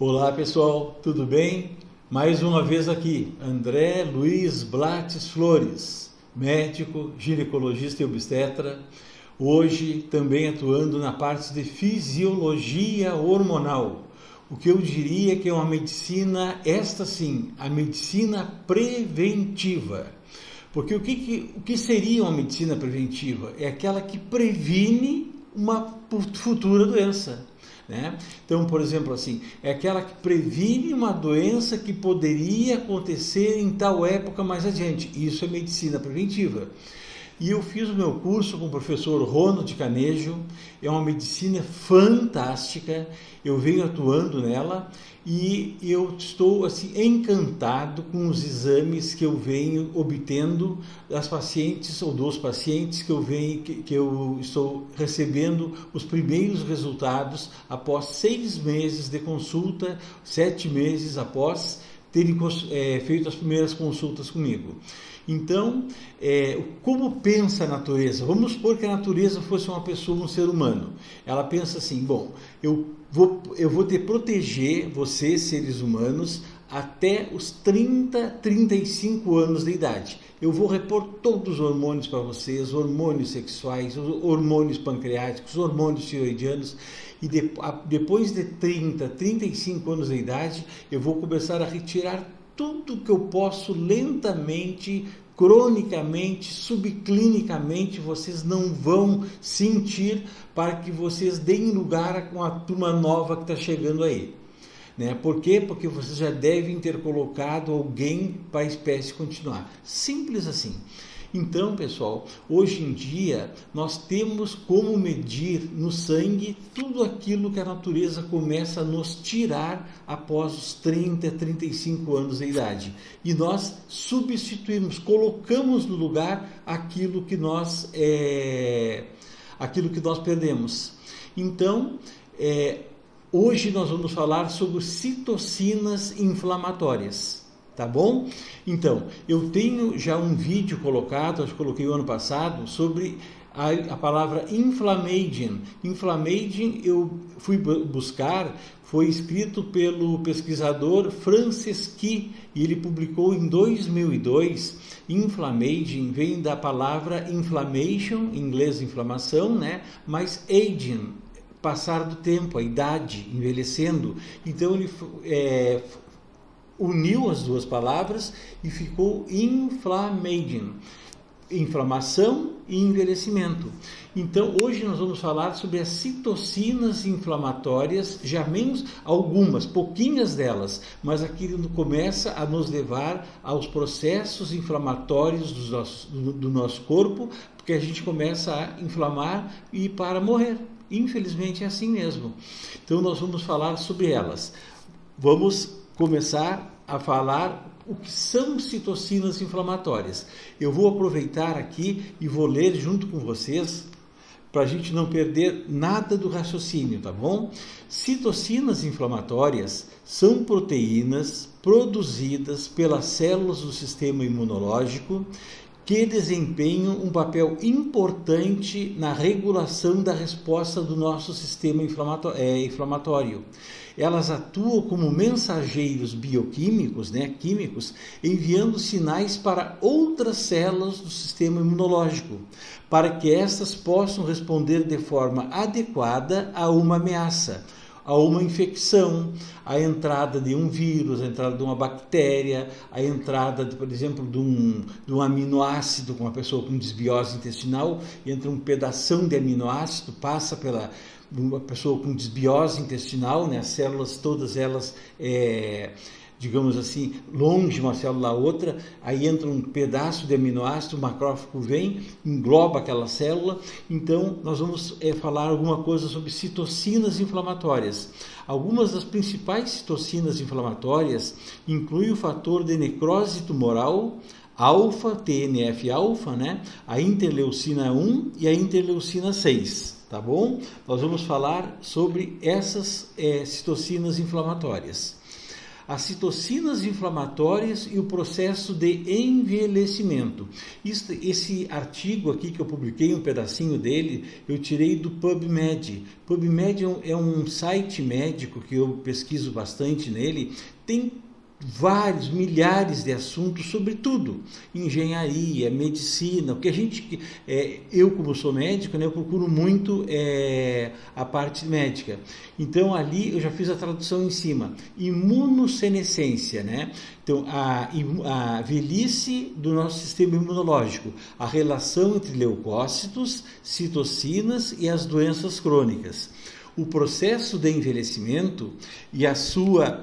Olá pessoal, tudo bem? Mais uma vez aqui, André Luiz Blates Flores, médico, ginecologista e obstetra, hoje também atuando na parte de fisiologia hormonal, o que eu diria que é uma medicina, esta sim, a medicina preventiva. Porque o que seria uma medicina preventiva? É aquela que previne uma futura doença. Né? Então, por exemplo, assim, é aquela que previne uma doença que poderia acontecer em tal época mais adiante. Isso é medicina preventiva. E eu fiz o meu curso com o professor Ronald Canejo, é uma medicina fantástica, eu venho atuando nela e eu estou assim encantado com os exames que eu venho obtendo das pacientes ou dos pacientes que eu estou recebendo os primeiros resultados após 6 meses de consulta, 7 meses após terem feito as primeiras consultas comigo. Então, como pensa a natureza? Vamos supor que a natureza fosse uma pessoa, um ser humano. Ela pensa assim, bom, eu vou te proteger, vocês, seres humanos, até os 30, 35 anos de idade. Eu vou repor todos os hormônios para vocês, hormônios sexuais, hormônios pancreáticos, hormônios tiroidianos, e depois de 30, 35 anos de idade, eu vou começar a retirar tudo que eu posso lentamente, cronicamente, subclinicamente, vocês não vão sentir para que vocês deem lugar a uma turma nova que está chegando aí. Né? Por quê? Porque vocês já devem ter colocado alguém para a espécie continuar. Simples assim. Então, pessoal, hoje em dia nós temos como medir no sangue tudo aquilo que a natureza começa a nos tirar após os 30, 35 anos de idade. E nós substituímos, colocamos no lugar aquilo que nós perdemos. Então, hoje nós vamos falar sobre citocinas inflamatórias. Tá bom? Então, eu tenho já um vídeo colocado, acho que coloquei o ano passado, sobre a palavra inflammaging. Inflammaging eu fui buscar, foi escrito pelo pesquisador Franceschi e ele publicou em 2002. Inflammaging vem da palavra inflammation, em inglês inflamação, né? Mas aging, passar do tempo, a idade, envelhecendo. Então ele uniu as duas palavras e ficou inflammaging, inflamação e envelhecimento. Então, hoje nós vamos falar sobre as citocinas inflamatórias, já menos algumas, pouquinhas delas, mas aquilo começa a nos levar aos processos inflamatórios do nosso corpo, porque a gente começa a inflamar e para morrer. Infelizmente é assim mesmo. Então, nós vamos falar sobre elas. Vamos começar a falar o que são citocinas inflamatórias. Eu vou aproveitar aqui e vou ler junto com vocês para a gente não perder nada do raciocínio, tá bom? Citocinas inflamatórias são proteínas produzidas pelas células do sistema imunológico que desempenham um papel importante na regulação da resposta do nosso sistema inflamatório. Elas atuam como mensageiros bioquímicos, químicos, enviando sinais para outras células do sistema imunológico, para que estas possam responder de forma adequada a uma ameaça, a uma infecção, a entrada de um vírus, a entrada de uma bactéria, a entrada, por exemplo, de um aminoácido com uma pessoa com desbiose intestinal, entra um pedação de aminoácido, passa pela uma pessoa com desbiose intestinal, as células, todas elas, digamos assim, longe uma célula da outra, aí entra um pedaço de aminoácido, o macrófago vem, engloba aquela célula. Então, nós vamos falar alguma coisa sobre citocinas inflamatórias. Algumas das principais citocinas inflamatórias incluem o fator de necrose tumoral, alfa, TNF-alfa, a interleucina 1 e a interleucina 6. Tá bom? Nós vamos falar sobre essas citocinas inflamatórias. as citocinas inflamatórias e o processo de envelhecimento. Esse artigo aqui que eu publiquei, um pedacinho dele, eu tirei do PubMed. PubMed é um site médico que eu pesquiso bastante nele, tem vários, milhares de assuntos sobre tudo, engenharia, medicina, o que a gente, eu como sou médico, né, eu procuro muito a parte médica, então ali eu já fiz a tradução em cima, imunossenescência, né, então a velhice do nosso sistema imunológico, a relação entre leucócitos, citocinas e as doenças crônicas, o processo de envelhecimento e a sua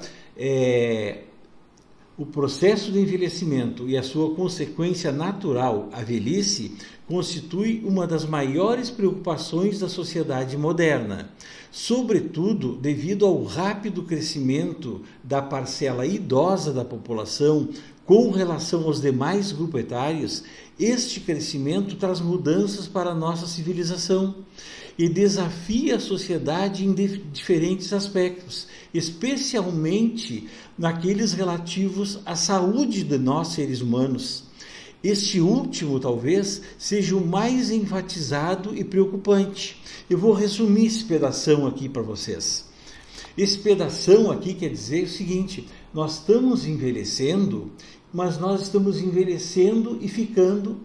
o processo de envelhecimento e a sua consequência natural, a velhice, constitui uma das maiores preocupações da sociedade moderna, sobretudo devido ao rápido crescimento da parcela idosa da população com relação aos demais grupos etários. Este crescimento traz mudanças para a nossa civilização e desafia a sociedade em diferentes aspectos, especialmente naqueles relativos à saúde de nós seres humanos. Este último, talvez, seja o mais enfatizado e preocupante. Eu vou resumir esse pedação aqui para vocês. Esse pedação aqui quer dizer o seguinte: nós estamos envelhecendo, mas nós estamos envelhecendo e ficando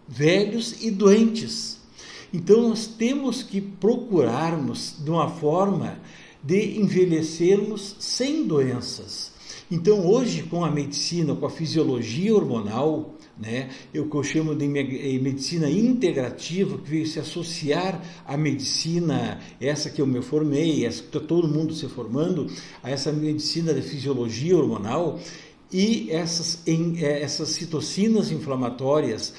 velhos e doentes. Então nós temos que procurarmos de uma forma de envelhecermos sem doenças. Então hoje, com a medicina, com a fisiologia hormonal, né, o que eu chamo de medicina integrativa, que veio se associar à medicina, essa que eu me formei, essa que está todo mundo se formando, a essa medicina de fisiologia hormonal, e essas citocinas inflamatórias,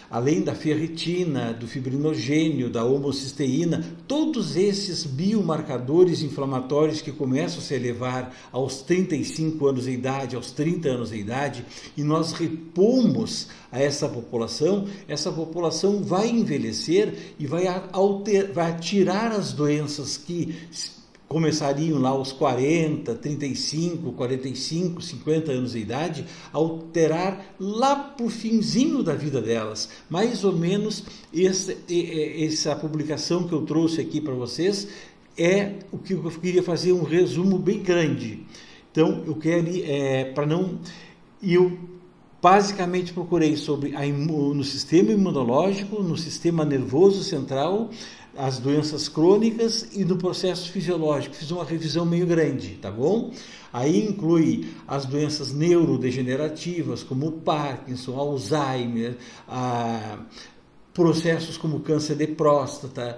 além da ferritina, do fibrinogênio, da homocisteína, todos esses biomarcadores inflamatórios que começam a se elevar aos 35 anos de idade, aos 30 anos de idade, e nós repomos a essa população vai envelhecer e vai tirar as doenças que começariam lá aos 40, 35, 45, 50 anos de idade, alterar lá para o finzinho da vida delas. Mais ou menos essa publicação que eu trouxe aqui para vocês é o que eu queria fazer um resumo bem grande. Então, eu quero eu basicamente procurei sobre no sistema imunológico, no sistema nervoso central, as doenças crônicas e no processo fisiológico. Fiz uma revisão meio grande, tá bom? Aí inclui as doenças neurodegenerativas, como o Parkinson, Alzheimer, processos como câncer de próstata,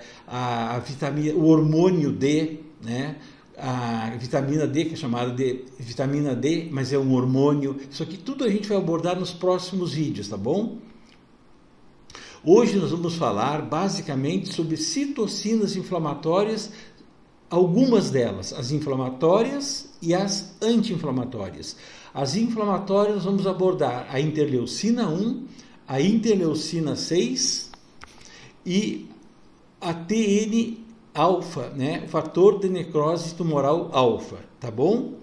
o hormônio D, né? A vitamina D, que é chamada de vitamina D, mas é um hormônio. Isso aqui tudo a gente vai abordar nos próximos vídeos, tá bom? Hoje nós vamos falar basicamente sobre citocinas inflamatórias, algumas delas, as inflamatórias e as anti-inflamatórias. As inflamatórias nós vamos abordar a interleucina 1, a interleucina 6 e a TN-alfa, né? O fator de necrose tumoral alfa, tá bom?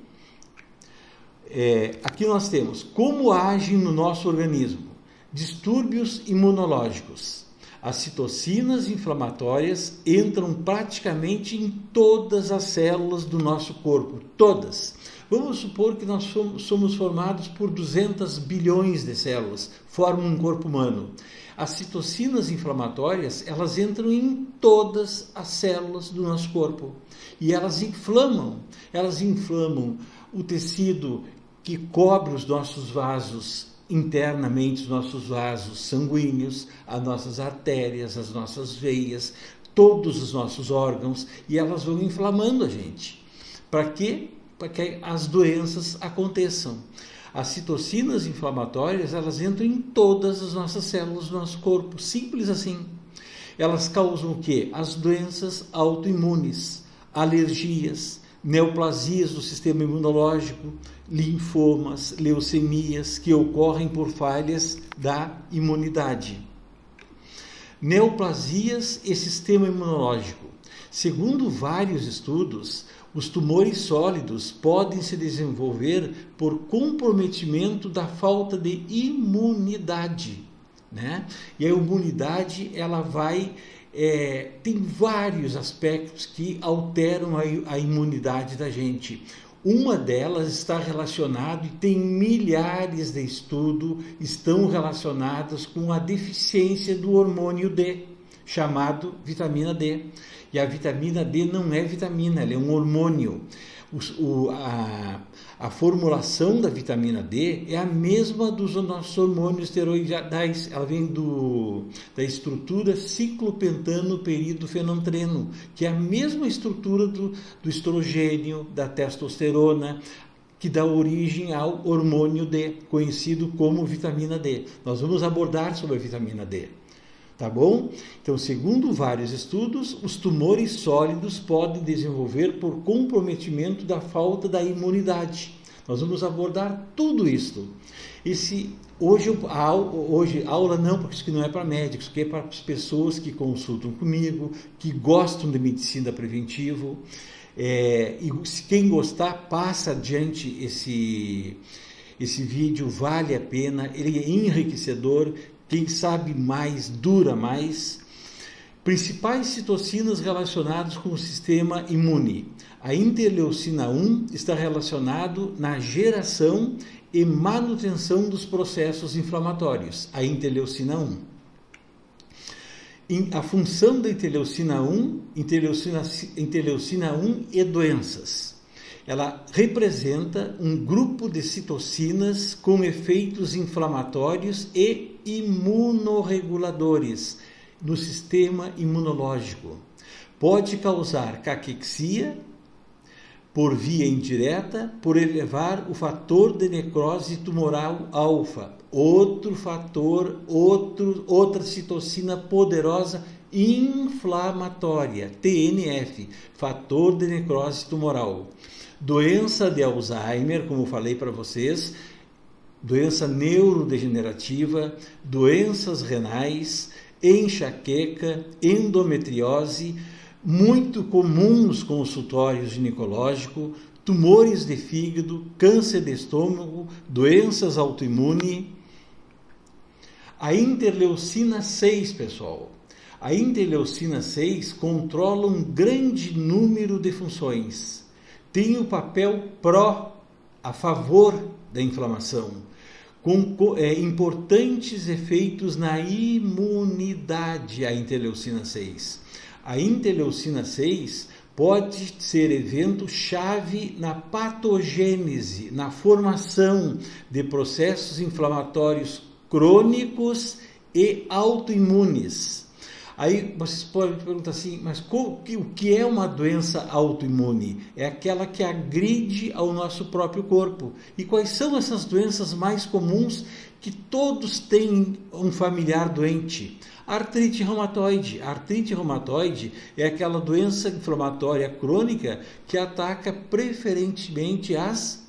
Aqui nós temos como agem no nosso organismo. Distúrbios imunológicos. As citocinas inflamatórias entram praticamente em todas as células do nosso corpo, todas. Vamos supor que nós somos formados por 200 bilhões de células, formam um corpo humano. As citocinas inflamatórias, elas entram em todas as células do nosso corpo e elas inflamam o tecido que cobre os nossos vasos internamente, os nossos vasos sanguíneos, as nossas artérias, as nossas veias, todos os nossos órgãos, e elas vão inflamando a gente. Para quê? Para que as doenças aconteçam. As citocinas inflamatórias, elas entram em todas as nossas células do nosso corpo, simples assim. Elas causam o quê? As doenças autoimunes, alergias, neoplasias do sistema imunológico, linfomas, leucemias que ocorrem por falhas da imunidade. Neoplasias e sistema imunológico. Segundo vários estudos, Os tumores sólidos podem se desenvolver por comprometimento da falta de imunidade, né? E a imunidade, ela tem vários aspectos que alteram a imunidade da gente. Uma delas está relacionada, e tem milhares de estudos, estão relacionados com a deficiência do hormônio D, chamado vitamina D. E a vitamina D não é vitamina, ela é um hormônio. A formulação da vitamina D é a mesma dos nossos hormônios esteroidais. Ela vem da estrutura ciclopentano-peridofenantreno, que é a mesma estrutura do estrogênio, da testosterona, que dá origem ao hormônio D, conhecido como vitamina D. Nós vamos abordar sobre a vitamina D. Tá bom? Então, segundo vários estudos, os tumores sólidos podem desenvolver por comprometimento da falta da imunidade. Nós vamos abordar tudo isso. Hoje aula não, porque isso aqui não é para médicos, isso aqui é para as pessoas que consultam comigo, que gostam de medicina preventiva. E quem gostar, passa adiante esse vídeo, vale a pena, ele é enriquecedor. Quem sabe mais, dura mais. Principais citocinas relacionadas com o sistema imune. A interleucina 1 está relacionado na geração e manutenção dos processos inflamatórios. A interleucina 1. A função da interleucina 1 e doenças. Ela representa um grupo de citocinas com efeitos inflamatórios e imunorreguladores no sistema imunológico. Pode causar caquexia por via indireta, por elevar o fator de necrose tumoral alfa, outra citocina poderosa inflamatória, TNF, fator de necrose tumoral. Doença de Alzheimer, como eu falei para vocês, doença neurodegenerativa, doenças renais, enxaqueca, endometriose, muito comum nos consultórios ginecológicos, tumores de fígado, câncer de estômago, doenças autoimunes. A interleucina 6, pessoal. A interleucina 6 controla um grande número de funções. Tem o papel a favor da inflamação, com importantes efeitos na imunidade, a interleucina 6. A interleucina 6 pode ser evento-chave na patogênese, na formação de processos inflamatórios crônicos e autoimunes. Aí vocês podem perguntar assim, mas o que é uma doença autoimune? É aquela que agride ao nosso próprio corpo. E quais são essas doenças mais comuns que todos têm um familiar doente? Artrite reumatoide. A artrite reumatoide é aquela doença inflamatória crônica que ataca preferentemente as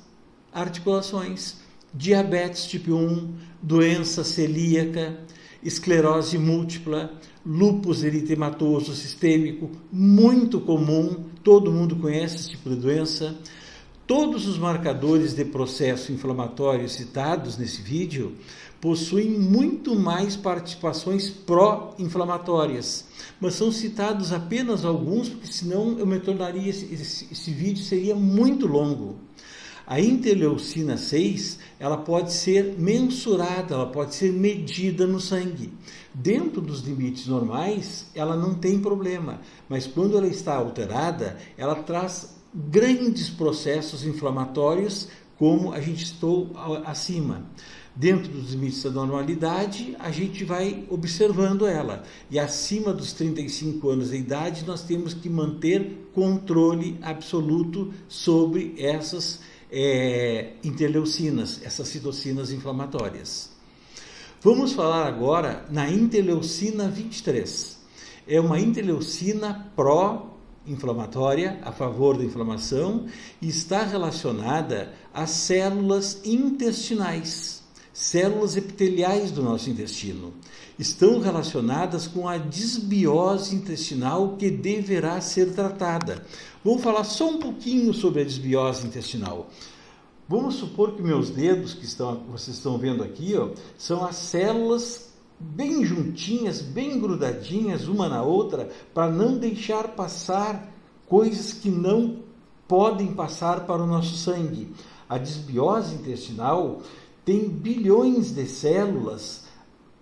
articulações. Diabetes tipo 1, doença celíaca, esclerose múltipla, lúpus eritematoso sistêmico, muito comum, todo mundo conhece esse tipo de doença. Todos os marcadores de processo inflamatório citados nesse vídeo possuem muito mais participações pró-inflamatórias, mas são citados apenas alguns, porque senão eu me tornaria, esse vídeo seria muito longo. A interleucina 6, ela pode ser mensurada, ela pode ser medida no sangue. Dentro dos limites normais, ela não tem problema, mas quando ela está alterada, ela traz grandes processos inflamatórios, como a gente citou acima. Dentro dos limites da normalidade, a gente vai observando ela. E acima dos 35 anos de idade, nós temos que manter controle absoluto sobre essas interleucinas, essas citocinas inflamatórias. Vamos falar agora na interleucina 23. É uma interleucina pró-inflamatória, a favor da inflamação, e está relacionada às células intestinais, células epiteliais do nosso intestino. Estão relacionadas com a disbiose intestinal que deverá ser tratada. Vamos falar só um pouquinho sobre a desbiose intestinal. Vamos supor que meus dedos, vocês estão vendo aqui, ó, são as células bem juntinhas, bem grudadinhas uma na outra, para não deixar passar coisas que não podem passar para o nosso sangue. A desbiose intestinal tem bilhões de células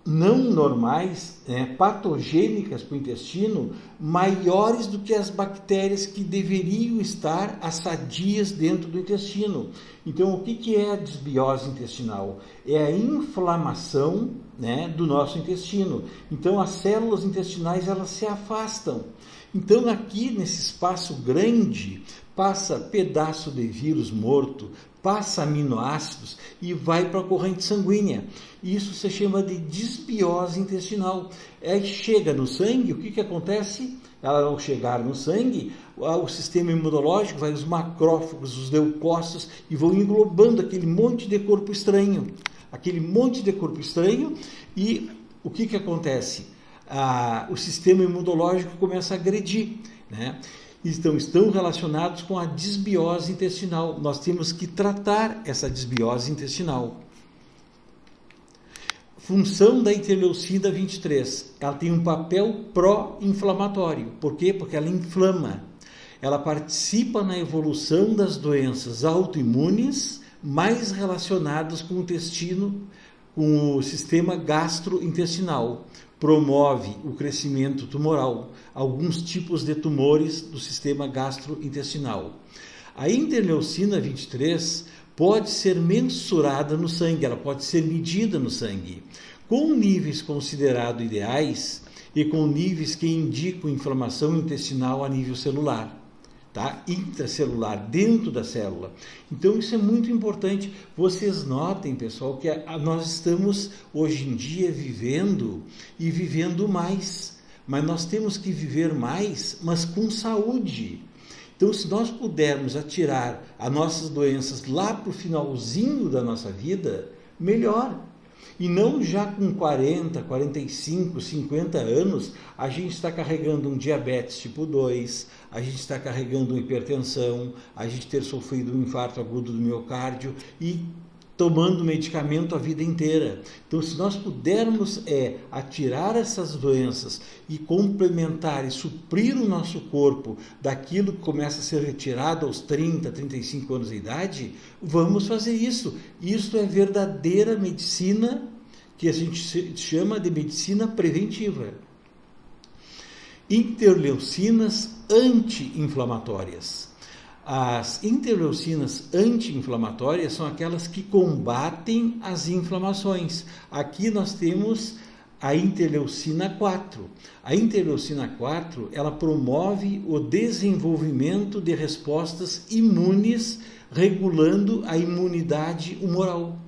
não normais, patogênicas para o intestino, maiores do que as bactérias que deveriam estar assadias dentro do intestino. Então, o que é a desbiose intestinal? É a inflamação, do nosso intestino. Então, as células intestinais elas se afastam. Então, aqui nesse espaço grande, passa pedaço de vírus morto, passa aminoácidos e vai para a corrente sanguínea. Isso se chama de desbiose intestinal. Aí chega no sangue, o que acontece? Ela, ao chegar no sangue, o sistema imunológico vai, os macrófagos, os leucócitos, e vão englobando aquele monte de corpo estranho. E o que acontece? O sistema imunológico começa a agredir, Então, estão relacionados com a desbiose intestinal. Nós temos que tratar essa desbiose intestinal. Função da interleucina 23. Ela tem um papel pró-inflamatório. Por quê? Porque ela inflama. Ela participa na evolução das doenças autoimunes mais relacionadas com o intestino, com o sistema gastrointestinal. Promove o crescimento tumoral, alguns tipos de tumores do sistema gastrointestinal. A interleucina 23 pode ser mensurada no sangue, ela pode ser medida no sangue, com níveis considerados ideais e com níveis que indicam inflamação intestinal a nível celular. Intracelular, dentro da célula. Então isso é muito importante. Vocês notem, pessoal, que nós estamos hoje em dia vivendo mais, mas nós temos que viver mais, mas com saúde. Então, se nós pudermos atirar as nossas doenças lá para o finalzinho da nossa vida, melhor. E não já com 40, 45, 50 anos, a gente está carregando um diabetes tipo 2, a gente está carregando uma hipertensão, a gente ter sofrido um infarto agudo do miocárdio e tomando medicamento a vida inteira. Então, se nós pudermos atirar essas doenças e complementar e suprir o nosso corpo daquilo que começa a ser retirado aos 30, 35 anos de idade, vamos fazer isso. Isso é verdadeira medicina, que a gente chama de medicina preventiva. Interleucinas anti-inflamatórias. As interleucinas anti-inflamatórias são aquelas que combatem as inflamações. Aqui nós temos a interleucina 4. A interleucina 4, ela promove o desenvolvimento de respostas imunes, regulando a imunidade humoral.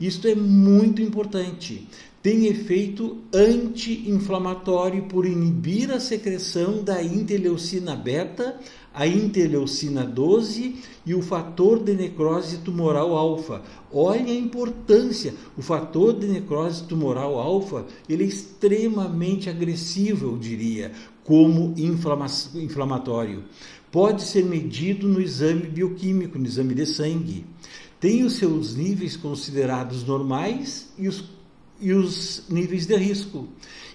Isto é muito importante. Tem efeito anti-inflamatório por inibir a secreção da interleucina beta, a interleucina 12 e o fator de necrose tumoral alfa. Olha a importância. O fator de necrose tumoral alfa, ele é extremamente agressivo, eu diria, como inflamatório. Pode ser medido no exame bioquímico, no exame de sangue. Tem os seus níveis considerados normais e os níveis de risco.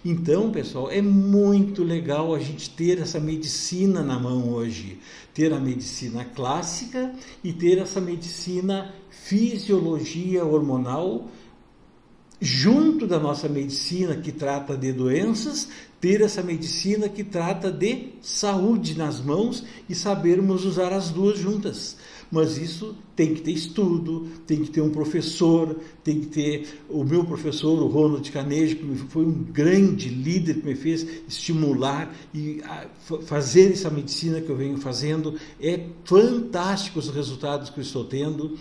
Então, pessoal, é muito legal a gente ter essa medicina na mão hoje. Ter a medicina clássica e ter essa medicina fisiologia hormonal junto da nossa medicina que trata de doenças, ter essa medicina que trata de saúde nas mãos e sabermos usar as duas juntas. Mas isso tem que ter estudo, tem que ter um professor, tem que ter o meu professor, o Ronald Carnegie, que foi um grande líder que me fez estimular e fazer essa medicina que eu venho fazendo. É fantástico os resultados que eu estou tendo.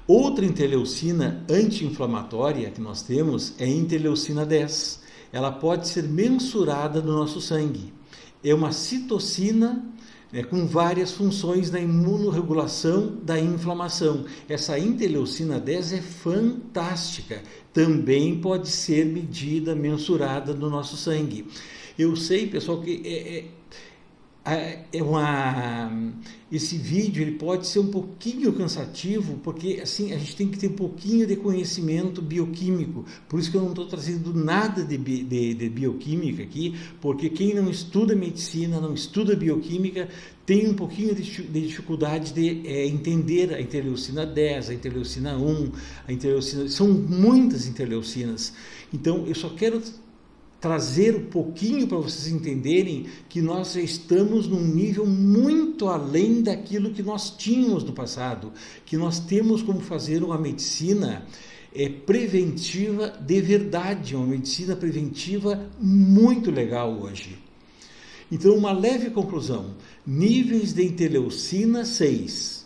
Outra interleucina anti-inflamatória que nós temos é a interleucina 10. Ela pode ser mensurada no nosso sangue. É uma citocina com várias funções na imunorregulação da inflamação. Essa interleucina 10 é fantástica, também pode ser medida, mensurada no nosso sangue. Eu sei, pessoal, que esse vídeo ele pode ser um pouquinho cansativo, porque assim a gente tem que ter um pouquinho de conhecimento bioquímico. Por isso que eu não estou trazendo nada de bioquímica aqui, porque quem não estuda medicina, não estuda bioquímica, tem um pouquinho de dificuldade de entender a interleucina 10, a interleucina 1, são muitas interleucinas. Então eu só quero trazer um pouquinho para vocês entenderem que nós já estamos num nível muito além daquilo que nós tínhamos no passado, que nós temos como fazer uma medicina preventiva de verdade, uma medicina preventiva muito legal hoje. Então, uma leve conclusão: níveis de interleucina 6,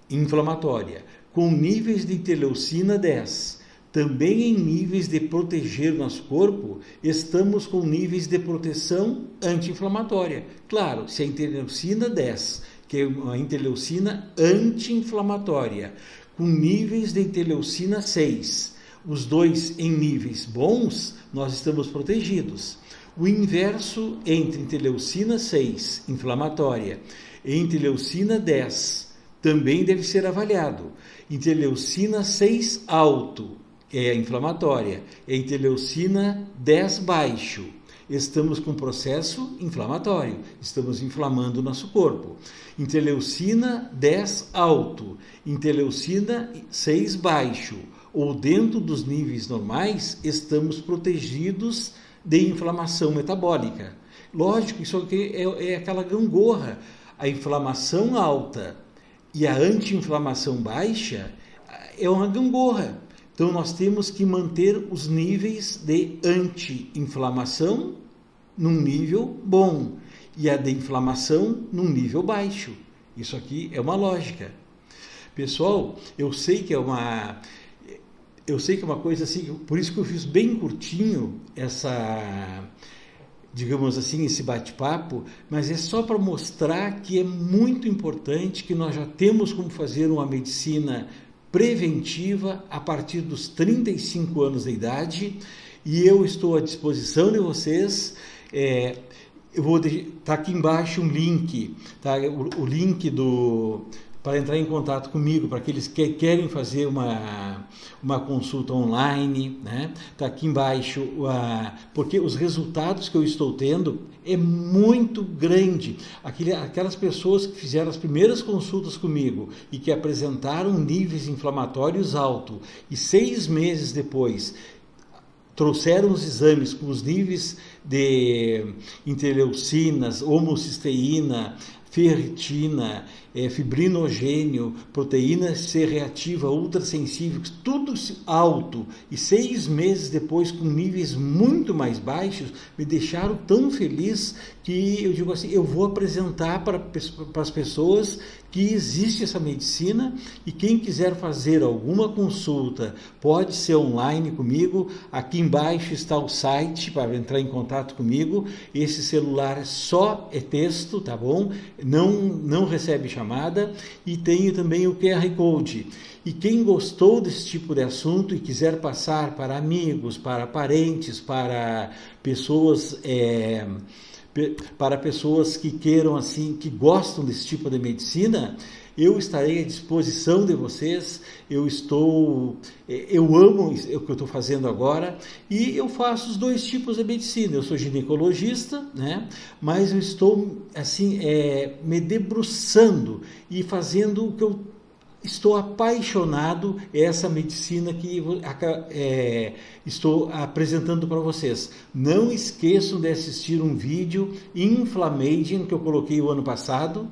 inflamatória, com níveis de interleucina 10, também em níveis de proteger nosso corpo, estamos com níveis de proteção anti-inflamatória. Claro, se a interleucina 10, que é uma interleucina anti-inflamatória, com níveis de interleucina 6, os dois em níveis bons, nós estamos protegidos. O inverso entre interleucina 6, inflamatória, e interleucina 10, também deve ser avaliado. Interleucina 6 alto, é a inflamatória, é a interleucina 10 baixo. Estamos com processo inflamatório, estamos inflamando o nosso corpo. Interleucina 10 alto, interleucina 6 baixo, ou dentro dos níveis normais, estamos protegidos de inflamação metabólica. Lógico, isso aqui é aquela gangorra. A inflamação alta e a anti-inflamação baixa é uma gangorra. Então, nós temos que manter os níveis de anti-inflamação num nível bom e a de inflamação num nível baixo. Isso aqui é uma lógica. Pessoal, eu sei que é uma coisa assim, por isso que eu fiz bem curtinho digamos assim, esse bate-papo, mas é só para mostrar que é muito importante, que nós já temos como fazer uma medicina preventiva a partir dos 35 anos de idade, e eu estou à disposição de vocês. Eu vou tá aqui embaixo um link, tá? O link para entrar em contato comigo, para aqueles que querem fazer uma consulta online, né? Tá aqui embaixo, porque os resultados que eu estou tendo é muito grande. Aquelas pessoas que fizeram as primeiras consultas comigo e que apresentaram níveis inflamatórios altos e 6 meses depois trouxeram os exames com os níveis de interleucinas, homocisteína, ferritina, fibrinogênio, proteína C reativa, ultrassensível, tudo alto, e 6 meses depois com níveis muito mais baixos, me deixaram tão feliz que eu digo assim, eu vou apresentar para as pessoas que existe essa medicina, e quem quiser fazer alguma consulta pode ser online comigo. Aqui embaixo está o site para entrar em contato comigo. Esse celular é texto, tá bom? Não recebe chamada, e tenho também o QR Code. E quem gostou desse tipo de assunto e quiser passar para amigos, para parentes, para pessoas que queiram assim, que gostam desse tipo de medicina, eu estarei à disposição de vocês. Eu amo o que eu estou fazendo agora, e eu faço os dois tipos de medicina. Eu sou ginecologista, né? Mas eu estou assim me debruçando e fazendo o que eu estou apaixonado, essa medicina que estou apresentando para vocês. Não esqueçam de assistir um vídeo Inflammaging que eu coloquei o ano passado,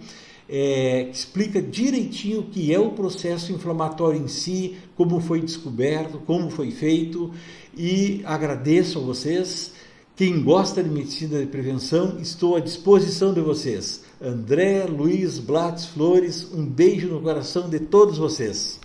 que explica direitinho o que é o processo inflamatório em si, como foi descoberto, como foi feito, e agradeço a vocês. Quem gosta de medicina de prevenção, estou à disposição de vocês. André Luiz Blatz Flores, um beijo no coração de todos vocês.